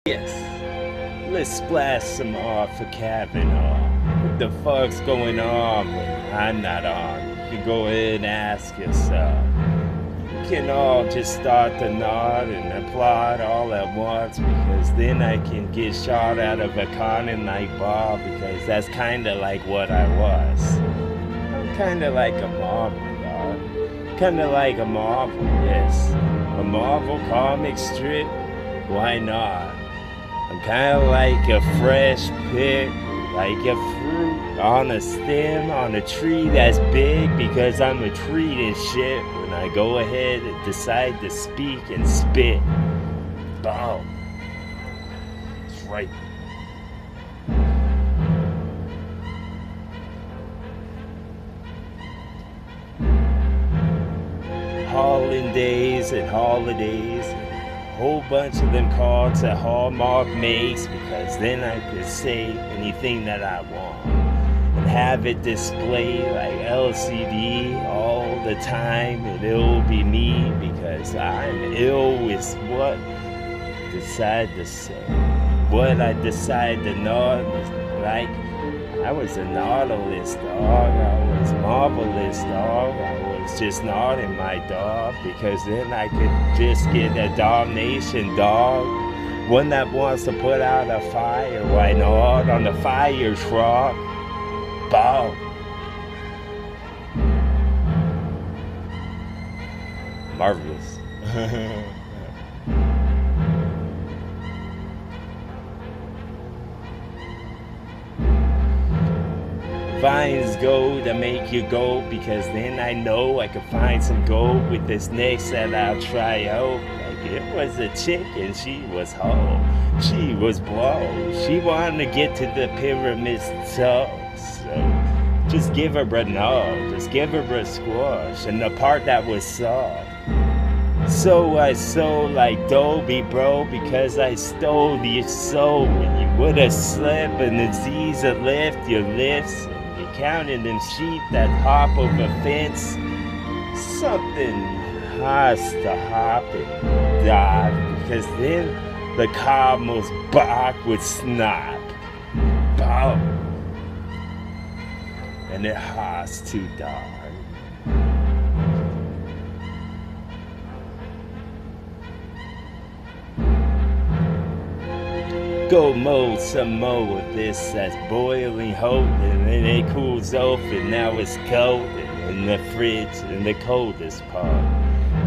Yes, let's splash some off for Kavanaugh. What the fuck's going on when I'm not on? You can go ahead and ask yourself. You can all just start to nod and applaud all at once because then I can get shot out of a cannon like Bob because that's kinda like what I was. I'm kinda like a Marvel, dog. Kinda like a Marvel, yes. A Marvel comic strip? Why not? I'm kinda like a fresh pick, like a fruit on a stem on a tree that's big because I'm a tree and shit when I go ahead and decide to speak and spit. Boom. That's right. Hollandaise and holidays, a whole bunch of them cards that Hallmark makes because then I could say anything that I want and have it display like LCD all the time, and it'll be me because I'm ill with what I decide to say, what I decide to not like. I was a Nautilus dog, I was marvelous dog, I was just not in my dog because then I could just get a domination dog, one that wants to put out a fire, why not, on the fire truck. Bow. Marvelous. Vines go to make you go because then I know I can find some gold with this next that I'll try out. Like it was a chick and she was hoe. She was blow. She wanted to get to the pyramid's top. So just give her a no. Just give her a squash. And the part that was soft. So I sold like Dolby, bro, because I stole your soul. When you would've slept and the Z's have left your lips. Counting them sheep that hop over fence, something has to happen, dive, because then the camel's back would snap, bow, and it has to die. Go mold some more of this that's boiling hot, and then it cools off and now it's cold in the fridge in the coldest part.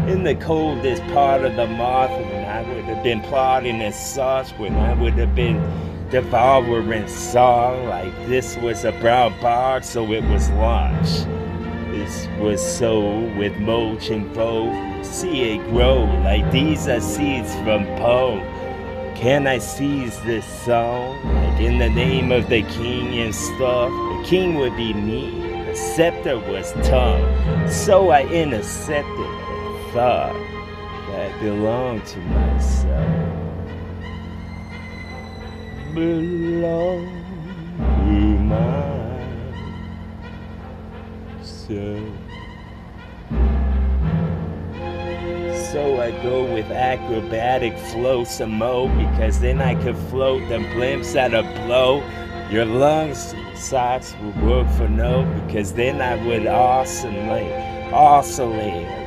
In the coldest part of the month when I would have been plotting as such, when I would have been devouring song like this was a brown box so it was lunch. This was sold with mulch involved. See it grow like these are seeds from Poe. Can I seize this song? Like in the name of the king and stuff. The king would be me. The scepter was tongue. So I intercepted a thought that belonged to myself. Belong to myself. So I go with acrobatic flow some more because then I could float them blimps at a blow. Your lungs socks would work for no because then I would oscillate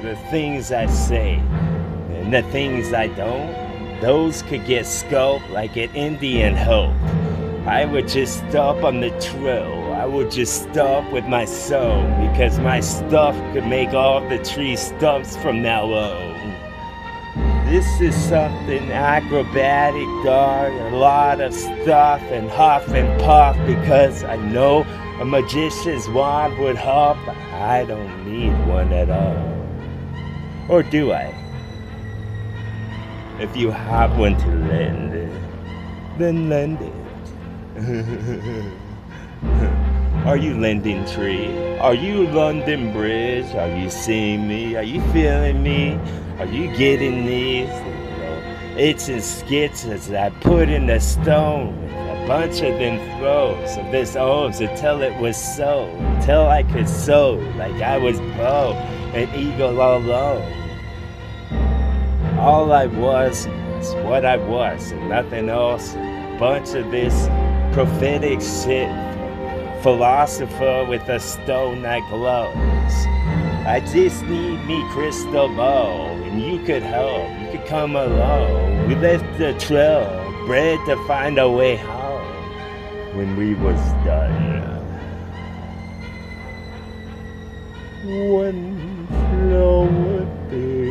the things I say and the things I don't. Those could get sculpted like an Indian hope. I would just stop on the trail. I would just stop with my soul because my stuff could make all the tree stumps from now on. This is something acrobatic, dog, a lot of stuff and huff and puff because I know a magician's wand would hop. I don't need one at all. Or do I? If you have one to lend, then lend it. Are you lending tree? Are you London Bridge? Are you seeing me? Are you feeling me? Are you getting these? It's in skits as I put in the stone with a bunch of them throws of this arms until it was so, until I could sow like I was bow, an eagle alone. All I was That's what I was and nothing else. A bunch of this prophetic shit. Philosopher with a stone that glows. I just need me crystal ball, and you could help. You could come along. We left the trail, bred to find a way home. When we was done, one flower day,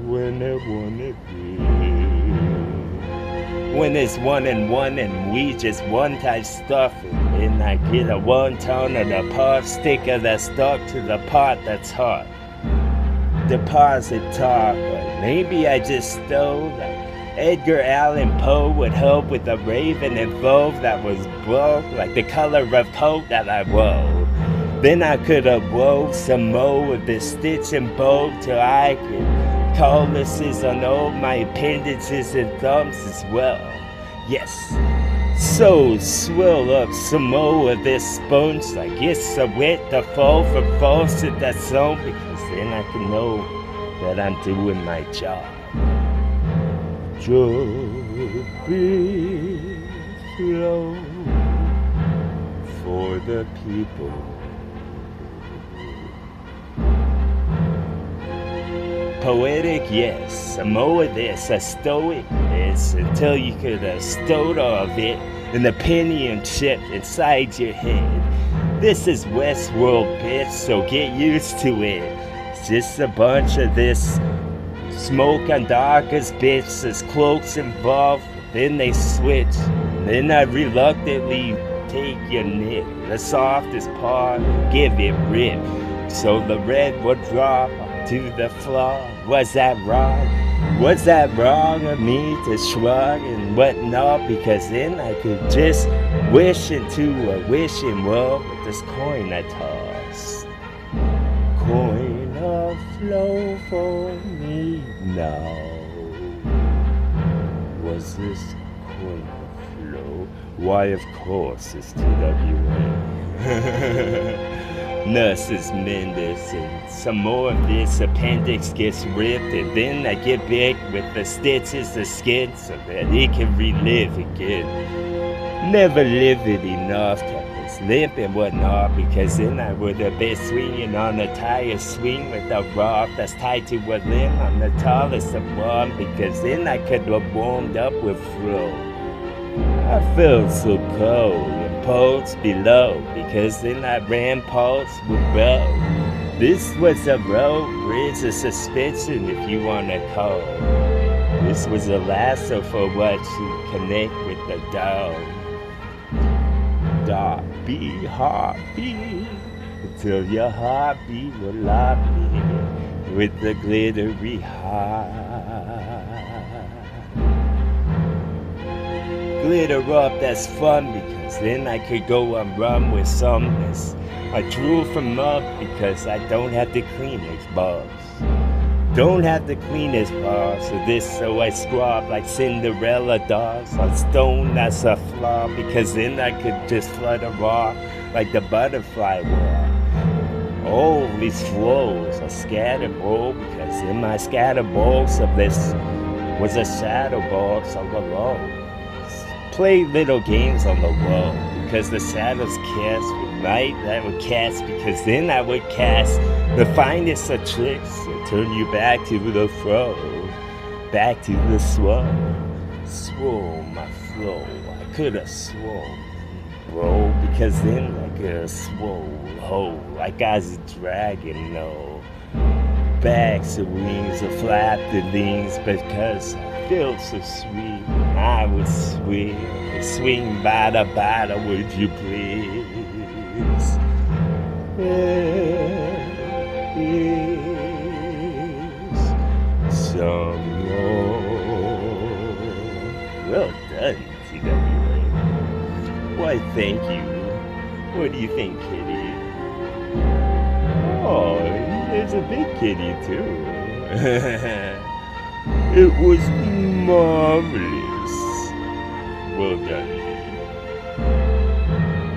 when it wanna be. When it's 1 and 1 and we just one type stuffing, and I get a 1 ton of the pot sticker that's stuck to the pot that's hot. Deposit talk, but maybe I just stole like Edgar Allan Poe would help with the raven and Vove that was broke, like the color of coat that I wore. Then I could have wove some more with this stitch and bow till I could calluses on all my appendages and thumbs as well. Yes, so swell up some more of this sponge like it's a wet to fall for false at that song, because then I can know that I'm doing my job. Dripping flow for the people. Poetic, yes, a more of this, a stoic this, until you could have stowed all of it in the pinion chip inside your head. This is Westworld, bitch, so get used to it. It's just a bunch of this smoke and darkest bitches, cloaks involved, then they switch. Then I reluctantly take your knit, the softest part, give it rip. So the red would drop to the floor. Was that wrong? Was that wrong of me to shrug and whatnot? Because then I could just wish into a wishing world with this coin I toss. Coin of flow for me now. Was this coin of flow? Why, of course, it's TWA. Nurses mend this, and some more of this appendix gets ripped, and then I get big with the stitches of skin so that it can relive again. Never lived it enough to this limp and whatnot, because then I would have been swinging on a tire swing with a rock that's tied to a limb. I'm the tallest of one, because then I could have warmed up with flow. I felt so cold and pulse below, because then I ran pulse with bow. This was a road bridge of suspension, if you want to call. This was a lasso for what you connect with the dog. Dot beat, heartbeat, until your heartbeat will lock me with the glittery heart. Glitter up, that's fun, because then I could go and run with someness. I drew from up because I don't have to clean these bars. Don't have to clean this bar, so I scrub like Cinderella does on stone that's a flaw, because then I could just flutter raw like the butterfly wall. All these flows are scattered ball, because in my scatter balls of this was a shadow box all alone. Play little games on the wall, because the shadows cast with light that would cast, because then I would cast the finest of tricks and turn you back to the flow, back to the swell. Swole my flow, I could have swole, bro, because then I could have swole ho, like I was a dragon, no. Backs of wings of flapped wings, because I felt so sweet. I would swing by the bottle, would you please? There is some more. Well done, TWA. Why, thank you. What do you think, kitty? Oh, there's a big kitty, too. It was marvelous. Well done.